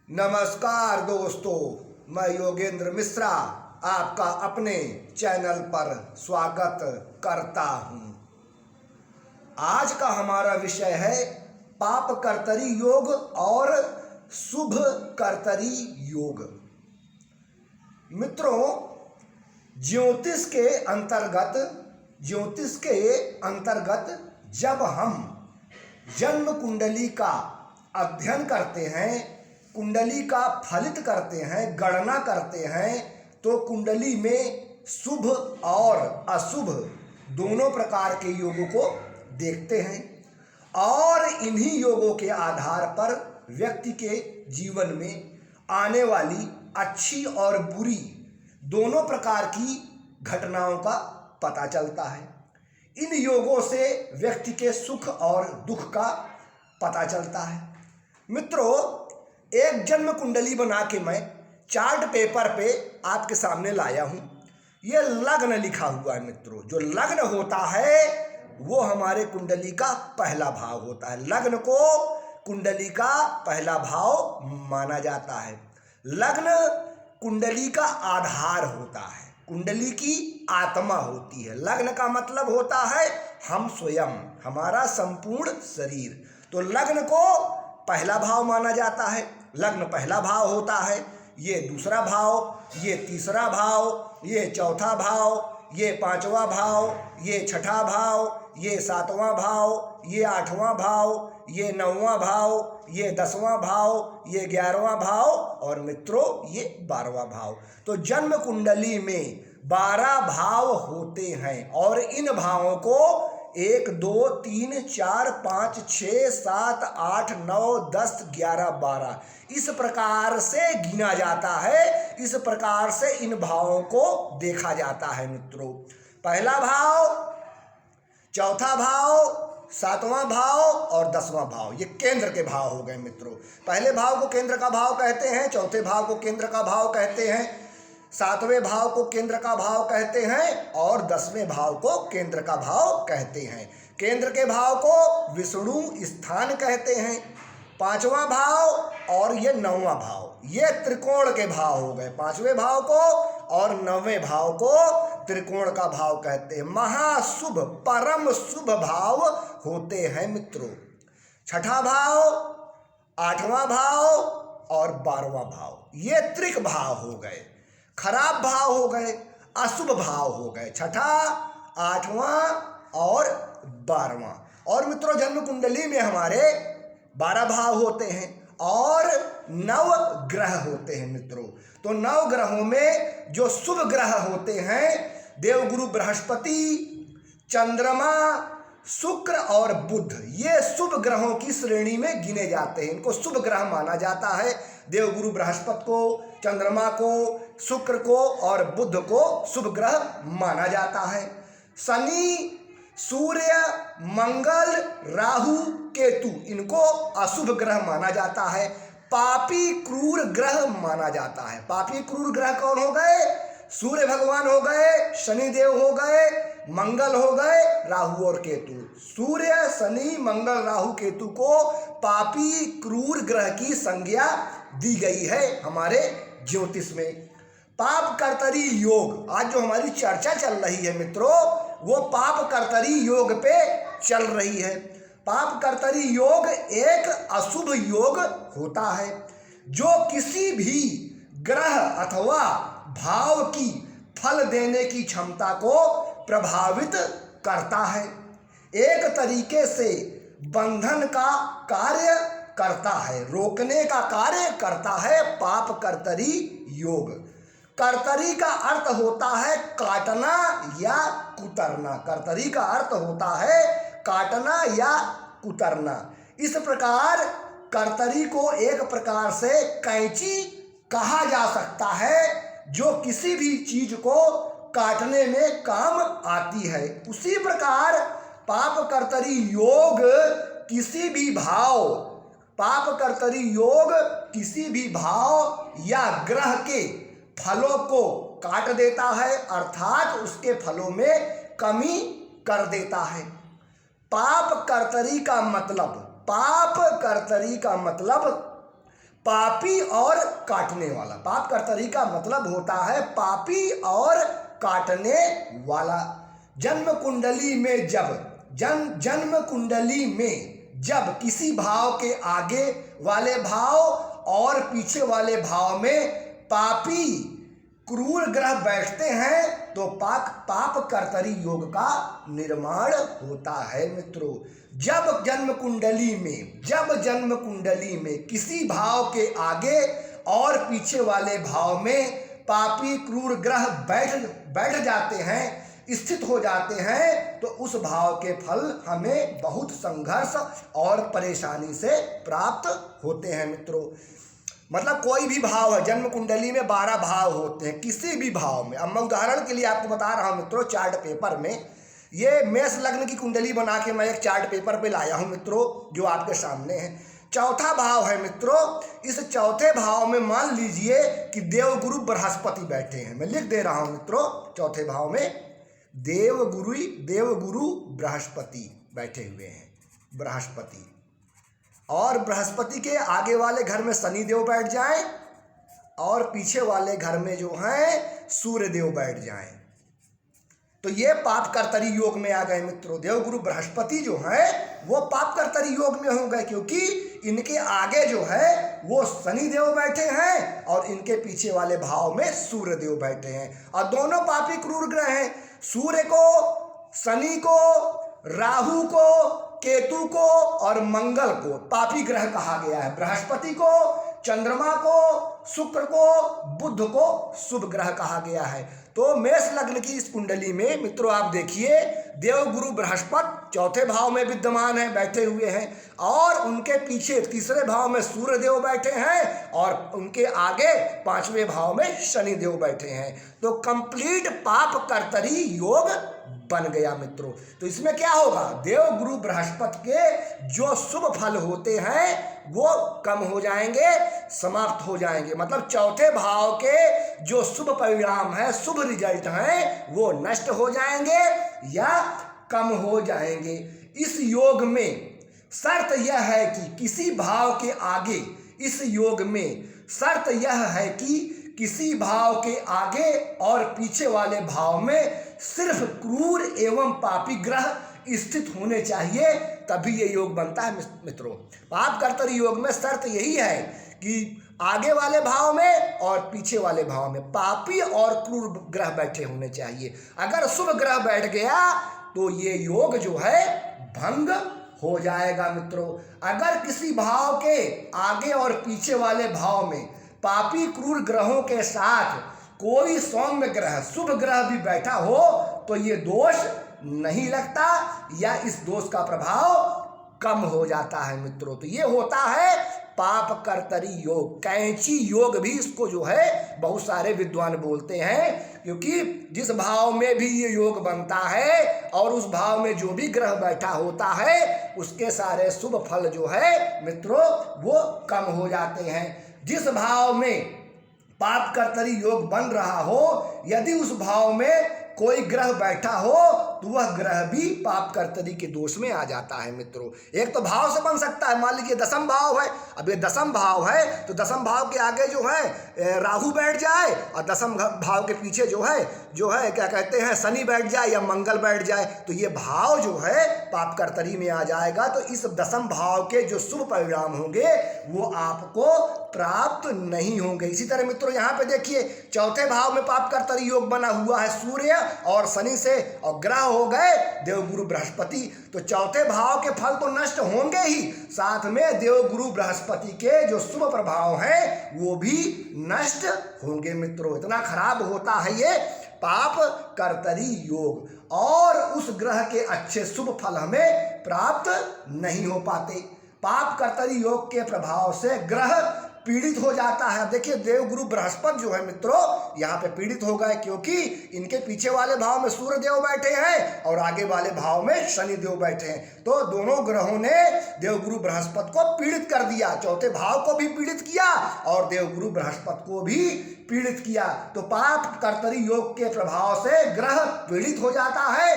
नमस्कार दोस्तों, मैं योगेंद्र मिश्रा आपका अपने चैनल पर स्वागत करता हूं। आज का हमारा विषय है पाप कर्तरी योग और शुभ कर्तरी योग। मित्रों, ज्योतिष के अंतर्गत जब हम जन्म कुंडली का अध्ययन करते हैं, कुंडली का फलित करते हैं, गणना करते हैं, तो कुंडली में शुभ और अशुभ दोनों प्रकार के योगों को देखते हैं और इन्हीं योगों के आधार पर व्यक्ति के जीवन में आने वाली अच्छी और बुरी दोनों प्रकार की घटनाओं का पता चलता है। इन योगों से व्यक्ति के सुख और दुख का पता चलता है। मित्रों, एक जन्म कुंडली बना के मैं चार्ट पेपर पे आपके सामने लाया हूँ। ये लग्न लिखा हुआ है। मित्रों, जो लग्न होता है वो हमारे कुंडली का पहला भाव होता है। लग्न को कुंडली का पहला भाव माना जाता है। लग्न कुंडली का आधार होता है, कुंडली की आत्मा होती है। लग्न का मतलब होता है हम स्वयं, हमारा संपूर्ण शरीर। तो लग्न को पहला भाव माना जाता है। लग्न पहला भाव होता है, ये दूसरा भाव, ये तीसरा भाव, ये चौथा भाव, ये पांचवा भाव, ये छठा भाव, ये सातवां भाव, ये आठवां भाव, ये नौवां भाव, ये 10वां भाव, ये 11वां भाव और मित्रों ये 12वां भाव। तो जन्म कुंडली में 12 भाव होते हैं और इन भावों को 1 2 3 4 5 6 7 8 9 10 11 12 इस प्रकार से गिना जाता है। इस प्रकार से इन भावों को देखा जाता है। मित्रों, पहला भाव, चौथा भाव, 7वां भाव और 10वां भाव, ये केंद्र के भाव हो गए। मित्रों, पहले भाव को केंद्र का भाव कहते हैं, चौथे भाव को केंद्र का भाव कहते हैं, 7वें भाव को केंद्र का भाव कहते हैं और 10वें भाव को केंद्र का भाव कहते हैं। केंद्र के भाव को विष्णु स्थान कहते हैं। 5वां भाव और ये 9वां भाव, ये त्रिकोण के भाव हो गए। 5वें भाव को और 9वें भाव को त्रिकोण का भाव कहते हैं। महाशुभ परम शुभ भाव होते हैं। मित्रों, छठा भाव, 8वां भाव और 12वां भाव, ये त्रिक भाव हो गए, खराब भाव हो गए, अशुभ भाव हो गए। छठा, 8वां और 12वां। और मित्रों, जन्म कुंडली में हमारे 12 भाव होते हैं और 9 ग्रह होते हैं। मित्रों, तो 9 ग्रहों में जो शुभ ग्रह होते हैं, देवगुरु बृहस्पति, चंद्रमा, शुक्र और बुध, ये शुभ ग्रहों की श्रेणी में गिने जाते हैं। इनको शुभ ग्रह माना जाता है। देवगुरु बृहस्पति को, चंद्रमा को, शुक्र को और बुध को शुभ ग्रह माना जाता है। शनि, सूर्य, मंगल, राहु, केतु, इनको अशुभ ग्रह माना जाता है। पापी क्रूर ग्रह माना जाता है। पापी क्रूर ग्रह कौन हो गए? सूर्य भगवान हो गए, शनिदेव हो गए, मंगल हो गए, राहु और केतु। सूर्य, शनि, मंगल, राहु, केतु को पापी क्रूर ग्रह की संज्ञा दी गई है हमारे ज्योतिष में। पाप कर्तरी योग, आज जो हमारी चर्चा चल रही है मित्रों, वो पाप कर्तरी योग पे चल रही है। पाप कर्तरी योग एक अशुभ योग होता है जो किसी भी ग्रह अथवा भाव की फल देने की क्षमता को प्रभावित करता है। एक तरीके से बंधन का कार्य करता है, रोकने का कार्य करता है पाप कर्तरी योग। कर्तरी का अर्थ होता है काटना या कुतरना। कर्तरी का अर्थ होता है काटना या कुतरना। इस प्रकार कर्तरी को एक प्रकार से कैंची कहा जा सकता है जो किसी भी चीज को काटने में काम आती है। उसी प्रकार पाप कर्तरी योग किसी भी भाव, पाप कर्तरी योग किसी भी भाव या ग्रह के फलों को काट देता है, अर्थात उसके फलों में कमी कर देता है। पाप कर्तरी का मतलब पापी और काटने वाला। पाप कर्तरी का मतलब होता है पापी और काटने वाला। जन्म कुंडली में जन्म कुंडली में जब किसी भाव के आगे वाले भाव और पीछे वाले भाव में पापी क्रूर ग्रह बैठते हैं तो पाप कर्तरी योग का निर्माण होता है मित्रों। जब जन्म कुंडली में किसी भाव के आगे और पीछे वाले भाव में पापी क्रूर ग्रह बैठ जाते हैं, स्थित हो जाते हैं, तो उस भाव के फल हमें बहुत संघर्ष और परेशानी से प्राप्त होते हैं मित्रों। मतलब कोई भी भाव है, जन्म कुंडली में 12 भाव होते हैं, किसी भी भाव में। अब मैं उदाहरण के लिए आपको बता रहा हूं मित्रों, चार्ट पेपर में ये मेष लग्न की कुंडली बना के मैं एक चार्ट पेपर पे लाया हूं मित्रों, जो आपके सामने है। चौथा भाव है मित्रों, इस चौथे भाव में मान लीजिए कि देवगुरु बृहस्पति बैठे हैं। मैं लिख दे रहा हूं मित्रों, चौथे भाव में देवगुरु बृहस्पति बैठे हुए हैं, बृहस्पति। और बृहस्पति के आगे वाले घर में शनि देव बैठ जाएं और पीछे वाले घर में जो है सूर्य देव बैठ जाएं, तो ये पाप कर्तरी योग में आ गए मित्रों। देवगुरु बृहस्पति जो है वो पाप कर्तरी योग में हो गए, क्योंकि इनके आगे जो है वो शनि देव बैठे हैं और इनके पीछे वाले भाव में सूर्य देव बैठे हैं, और दोनों पापी क्रूर ग्रह हैं। सूर्य को, शनि को, राहु को, केतु को और मंगल को पापी ग्रह कहा गया है। बृहस्पति को, चंद्रमा को, शुक्र को, बुध को शुभ ग्रह कहा गया है। तो मेष लग्न की इस कुंडली में मित्रों आप देखिए, देवगुरु बृहस्पति चौथे भाव में विद्यमान है, बैठे हुए हैं, और उनके पीछे तीसरे भाव में सूर्य देव बैठे हैं और उनके आगे पांचवें भाव में शनि देव बैठे हैं। तो कंप्लीट पाप कर्तरी योग बन गया मित्रों। तो इसमें क्या होगा, देवगुरु बृहस्पति के जो शुभ फल होते हैं वो कम हो जाएंगे, समाप्त हो जाएंगे। मतलब चौथे भाव के जो शुभ परिणाम है, शुभ रिजल्ट हैं, वो नष्ट हो जाएंगे या कम हो जाएंगे। इस योग में शर्त यह है कि किसी भाव के आगे, इस योग में शर्त यह है कि किसी भाव के आगे और पीछे वाले भाव में सिर्फ क्रूर एवं पापी ग्रह स्थित होने चाहिए, तभी ये योग बनता है मित्रों। पाप कर्तरी योग में शर्त यही है कि आगे वाले भाव में और पीछे वाले भाव में पापी और क्रूर ग्रह बैठे होने चाहिए। अगर शुभ ग्रह बैठ गया तो ये योग जो है भंग हो जाएगा मित्रों। अगर किसी भाव के आगे और पीछे वाले भाव में पापी क्रूर ग्रहों के साथ कोई सौम्य ग्रह, शुभ ग्रह भी बैठा हो तो ये दोष नहीं लगता या इस दोष का प्रभाव कम हो जाता है मित्रों। तो ये होता है पाप कर्तरी योग, कैंची योग भी इसको जो है बहुत सारे विद्वान बोलते हैं, क्योंकि जिस भाव में भी ये योग बनता है और उस भाव में जो भी ग्रह बैठा होता है उसके सारे शुभ फल जो है मित्रों वो कम हो जाते हैं। जिस भाव में पाप कर्तरी योग बन रहा हो, यदि उस भाव में कोई ग्रह बैठा हो तो वह ग्रह भी पाप कर्तरी के दोष में आ जाता है मित्रों। एक तो भाव से बन सकता है, मान लीजिए दसम भाव है, अब ये दसम भाव है तो दसम भाव के आगे जो है राहु बैठ जाए और दसम भाव के पीछे जो है क्या कहते हैं शनि बैठ जाए या मंगल बैठ जाए, तो ये भाव जो है पाप कर्तरी में आ जाएगा। तो इस दसम भाव के जो शुभ परिणाम होंगे वो आपको प्राप्त नहीं होंगे। इसी तरह मित्रों यहाँ पे देखिए, चौथे भाव में पाप कर्तरी योग बना हुआ है सूर्य और शनि से, और ग्रह हो गए देवगुरु बृहस्पति। तो चौथे भाव के फल तो नष्ट होंगे ही, साथ में देवगुरु बृहस्पति के जो शुभ प्रभाव हैं वो भी नष्ट होंगे मित्रों। इतना खराब होता है ये पाप कर्तरी योग, और उस ग्रह के अच्छे शुभ फल हमें प्राप्त नहीं हो पाते। पाप कर्तरी योग के प्रभाव से ग्रह पीड़ित हो जाता है। देखिए देवगुरु बृहस्पति जो है मित्रों यहाँ पे पीड़ित हो गए, क्योंकि इनके पीछे वाले भाव में सूर्य देव बैठे हैं और आगे वाले भाव में शनि देव बैठे हैं। तो दोनों ग्रहों ने देवगुरु बृहस्पति को पीड़ित कर दिया, चौथे भाव को भी पीड़ित किया और देवगुरु बृहस्पति को भी पीड़ित किया। तो पाप कर्तरी योग के प्रभाव से ग्रह पीड़ित हो जाता है,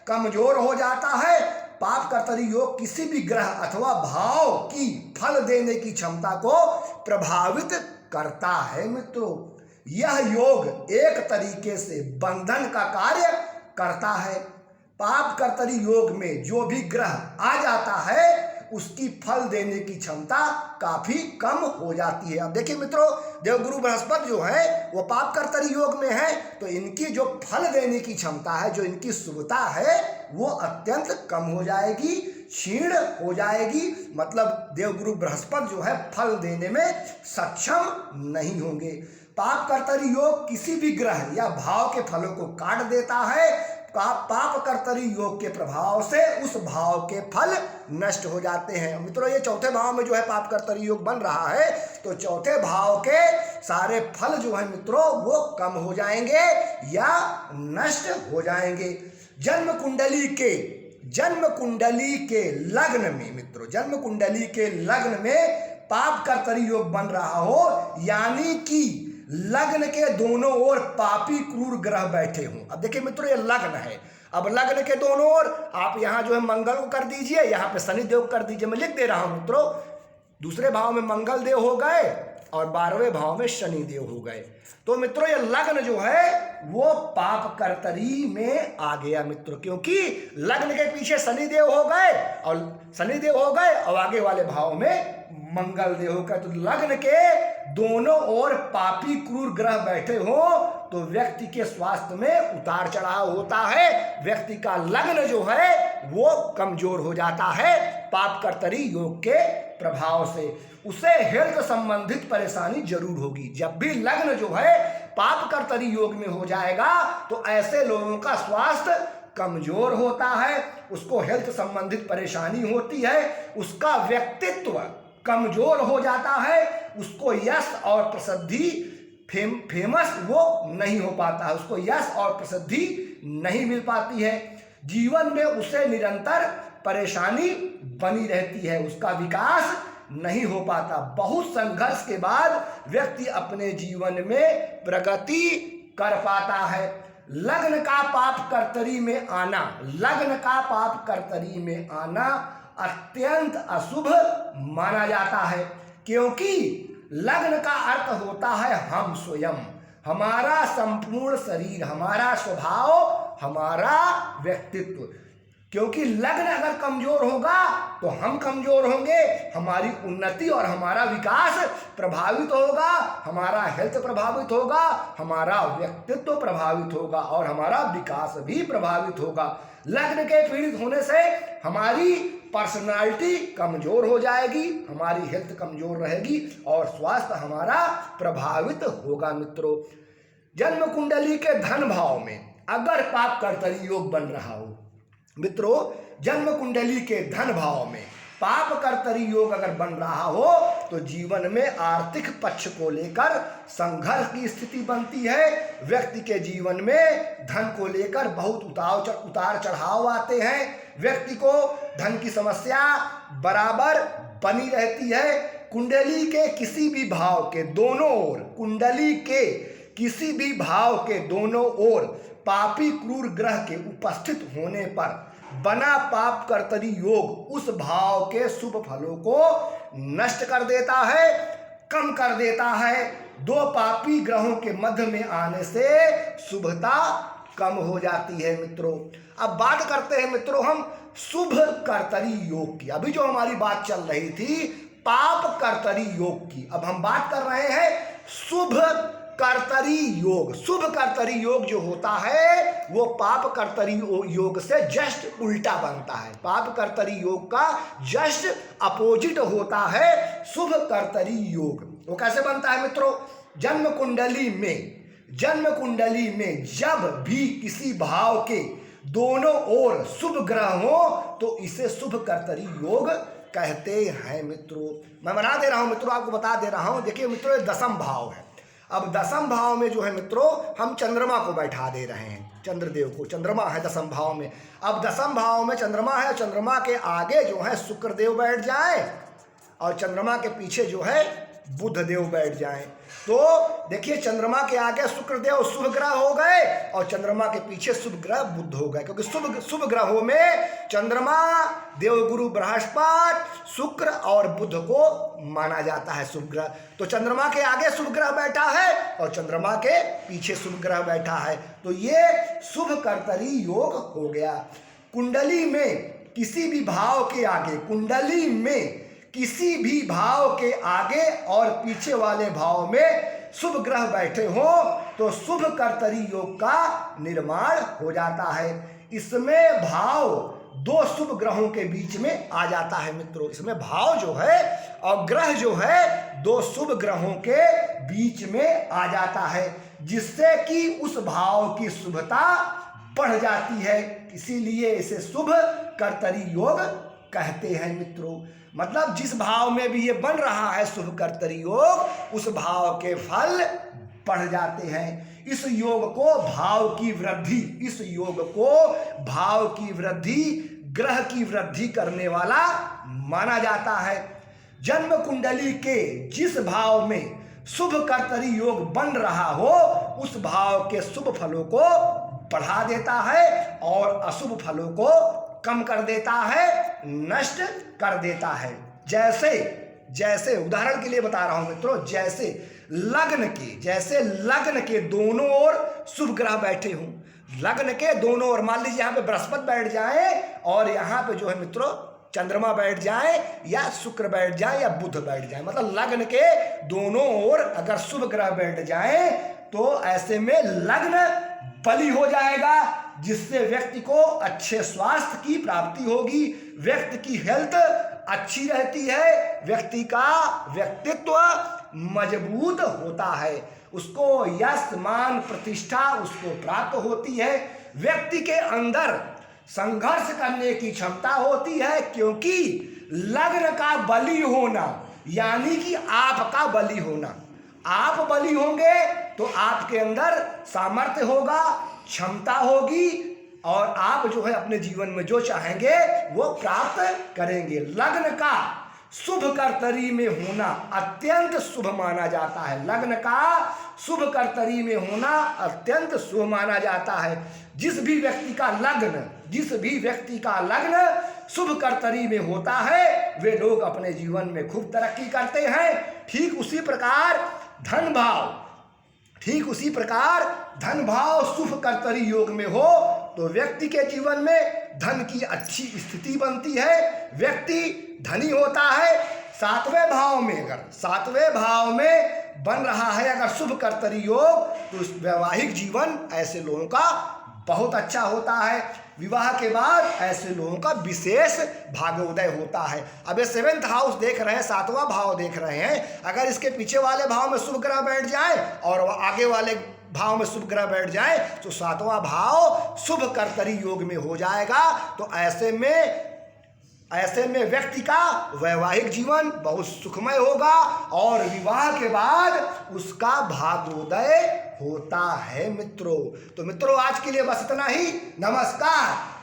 कमजोर हो जाता है, पाप कर्तरी योग किसी भी ग्रह अथवा भाव की फल देने की क्षमता को प्रभावित करता है मित्रों। यह योग एक तरीके से बंधन का कार्य करता है। पाप कर्तरी योग में जो भी ग्रह आ जाता है उसकी फल देने की क्षमता काफी कम हो जाती है। अब देखिए मित्रों, देवगुरु बृहस्पति जो है वो पाप कर्तरी योग में है, तो इनकी जो फल देने की क्षमता है, जो इनकी शुभता है, वो अत्यंत कम हो जाएगी, क्षीण हो जाएगी। मतलब देवगुरु बृहस्पति जो है फल देने में सक्षम नहीं होंगे। पाप कर्तरी योग किसी भी ग्रह या भाव के फलों को काट देता है। पाप कर्तरी योग के प्रभाव से उस भाव के फल नष्ट हो जाते हैं। मित्रों, ये चौथे भाव में जो है पाप कर्तरी योग बन रहा है, तो चौथे भाव के सारे फल जो है मित्रों वो कम हो जाएंगे या नष्ट हो जाएंगे। जन्म कुंडली के लग्न में मित्रों, जन्म कुंडली के लग्न में पाप कर्तरी योग बन रहा हो, यानी कि लग्न के दोनों ओर पापी क्रूर ग्रह बैठे हों। अब देखिए मित्रों, ये लग्न है। अब लग्न के दोनों ओर आप यहाँ जो है मंगल को कर दीजिए, यहाँ पे शनि देव कर दीजिए। मैं लिख दे रहा हूँ मित्रों, दूसरे भाव में मंगल देव हो गए और 12वें भाव में शनि देव हो गए। तो मित्रों, ये लग्न जो है वो पाप कर्तरी में आ गया मित्रों, क्योंकि लग्न के पीछे शनि देव हो गए और आगे वाले भाव में मंगल देव हो गए। तो लग्न के दोनों ओर पापी क्रूर ग्रह बैठे हो तो व्यक्ति के स्वास्थ्य में उतार चढ़ाव होता है। व्यक्ति का लग्न जो है वो कमजोर हो जाता है पाप कर्तरी योग के प्रभाव से। उसे हेल्थ संबंधित परेशानी जरूर होगी। जब भी लग्न जो है पाप कर्तरी योग में हो जाएगा तो ऐसे लोगों का स्वास्थ्य कमजोर होता है, उसको हेल्थ संबंधित परेशानी होती है, उसका व्यक्तित्व कमजोर हो जाता है, उसको यश और प्रसिद्धि फेमस वो नहीं हो पाता है, उसको यश और प्रसिद्धि नहीं मिल पाती है। जीवन में उसे निरंतर परेशानी बनी रहती है, उसका विकास नहीं हो पाता। बहुत संघर्ष के बाद व्यक्ति अपने जीवन में प्रगति कर पाता है। लग्न का पाप कर्तरी में आना अत्यंत अशुभ माना जाता है, क्योंकि लग्न का अर्थ होता है हम स्वयं, हमारा संपूर्ण शरीर, हमारा स्वभाव, हमारा व्यक्तित्व। क्योंकि लग्न अगर कमजोर होगा तो हम कमजोर होंगे, हमारी उन्नति और हमारा विकास प्रभावित होगा, हमारा हेल्थ प्रभावित होगा, हमारा व्यक्तित्व प्रभावित होगा और हमारा विकास भी प्रभावित होगा। लग्न के पीड़ित होने से हमारी पर्सनालिटी कमजोर हो जाएगी, हमारी हेल्थ कमजोर रहेगी और स्वास्थ्य हमारा प्रभावित होगा। मित्रों, जन्म कुंडली के धन भाव में अगर पाप कर्तरी योग बन रहा हो, मित्रों जन्म कुंडली के धन भाव में पाप कर्तरी योग अगर बन रहा हो तो जीवन में आर्थिक पक्ष को लेकर संघर्ष की स्थिति बनती है। व्यक्ति के जीवन में धन को लेकर बहुत उतार चढ़ाव आते हैं। व्यक्ति को धन की समस्या बराबर बनी रहती है। कुंडली के किसी भी भाव के दोनों ओर, कुंडली के किसी भी भाव के दोनों ओर पापी क्रूर ग्रह के उपस्थित होने पर बना पाप कर्तरी योग उस भाव के शुभ फलों को नष्ट कर देता है, कम कर देता है। दो पापी ग्रहों के मध्य में आने से शुभता कम हो जाती है। मित्रों, अब बात करते हैं मित्रों हम शुभ कर्तरी योग की। अभी जो हमारी बात चल रही थी पाप कर्तरी योग की, अब हम बात कर रहे हैं शुभ कर्तरी योग। शुभ कर्तरी योग जो होता है वो पाप कर्तरी योग से जस्ट उल्टा बनता है। पाप कर्तरी योग का जस्ट अपोजिट होता है शुभ कर्तरी योग। वो कैसे बनता है मित्रों? जन्म कुंडली में जब भी किसी भाव के दोनों ओर शुभ ग्रह हो तो इसे शुभ कर्तरी योग कहते हैं। मित्रों, मैं बता दे रहा हूं मित्रों, आपको बता दे रहा हूं। देखिए मित्रों, ये दसम भाव है। अब दसम भाव में जो है मित्रों हम चंद्रमा को बैठा दे रहे हैं, चंद्रदेव को। चंद्रमा है दसम भाव में। अब दसम भाव में चंद्रमा है, चंद्रमा के आगे जो है शुक्रदेव बैठ जाए और चंद्रमा के पीछे जो है बुध देव बैठ जाएं। तो देखिए चंद्रमा के आगे शुक्र देव शुभ ग्रह हो गए और चंद्रमा के पीछे शुभ ग्रह बुध हो गए, क्योंकि शुभ ग्रहों में चंद्रमा, देवगुरु बृहस्पति, शुक्र और बुध को माना जाता है शुभ ग्रह। तो चंद्रमा के आगे शुभ ग्रह बैठा है और चंद्रमा के पीछे शुभ ग्रह बैठा है, तो ये शुभ कर्तरी योग हो गया। कुंडली में किसी भी भाव के आगे, कुंडली में किसी भी भाव के आगे और पीछे वाले भाव में शुभ ग्रह बैठे हो तो शुभ कर्तरी योग का निर्माण हो जाता है। इसमें भाव दो शुभ ग्रहों के बीच में आ जाता है मित्रों। इसमें भाव जो है और ग्रह जो है दो शुभ ग्रहों के बीच में आ जाता है, जिससे कि उस भाव की शुभता बढ़ जाती है, इसीलिए इसे शुभ कर्तरी योग कहते हैं मित्रों। मतलब जिस भाव में भी ये बन रहा है शुभ कर्तरी योग, उस भाव के फल बढ़ जाते हैं। इस योग को भाव की वृद्धि, इस योग को भाव की वृद्धि, ग्रह की वृद्धि करने वाला माना जाता है। जन्म कुंडली के जिस भाव में शुभ कर्तरी योग बन रहा हो, उस भाव के शुभ फलों को बढ़ा देता है और अशुभ फलों को कम कर देता है, नष्ट कर देता है। जैसे उदाहरण के लिए बता रहा हूं मित्रों, जैसे लग्न के दोनों ओर शुभ ग्रह बैठे हों, लग्न के दोनों ओर, मान लीजिए यहाँ पे बृहस्पति बैठ जाए और यहाँ पे जो है मित्रों चंद्रमा बैठ जाए या शुक्र बैठ जाए या बुध बैठ जाए, मतलब लग्न के दोनों ओर अगर शुभ ग्रह बैठ जाए तो ऐसे में लग्न बली हो जाएगा, जिससे व्यक्ति को अच्छे स्वास्थ्य की प्राप्ति होगी, व्यक्ति की हेल्थ अच्छी रहती है, व्यक्ति का व्यक्तित्व मजबूत होता है, उसको यश मान प्रतिष्ठा उसको प्राप्त होती है, व्यक्ति के अंदर संघर्ष करने की क्षमता होती है, क्योंकि लग्न का बली होना यानी कि आपका बली होना। आप बली होंगे तो आपके अंदर सामर्थ्य होगा, क्षमता होगी और आप जो है अपने जीवन में जो चाहेंगे वो प्राप्त करेंगे। लग्न का शुभ कर्तरी में होना अत्यंत शुभ माना जाता है, लग्न का शुभ कर्तरी में होना अत्यंत शुभ माना जाता है। जिस भी व्यक्ति का लग्न शुभ कर्तरी में होता है, वे लोग अपने जीवन में खूब तरक्की करते हैं। ठीक उसी प्रकार धन भाव शुभ कर्तरी योग में हो तो व्यक्ति के जीवन में धन की अच्छी स्थिति बनती है, व्यक्ति धनी होता है। सातवें भाव में बन रहा है अगर शुभ कर्तरी योग, तो वैवाहिक जीवन ऐसे लोगों का बहुत अच्छा होता है। विवाह के बाद ऐसे लोगों का विशेष भाग्योदय होता है। अब ये 7th हाउस देख रहे हैं, 7वां भाव देख रहे हैं, अगर इसके पीछे वाले भाव में शुभ ग्रह बैठ जाए और आगे वाले भाव में शुभ ग्रह बैठ जाए तो 7वां भाव शुभ कर्तरी योग में हो जाएगा। तो ऐसे में व्यक्ति का वैवाहिक जीवन बहुत सुखमय होगा और विवाह के बाद उसका भाग्योदय होता है मित्रों। तो मित्रों आज के लिए बस इतना ही। नमस्कार।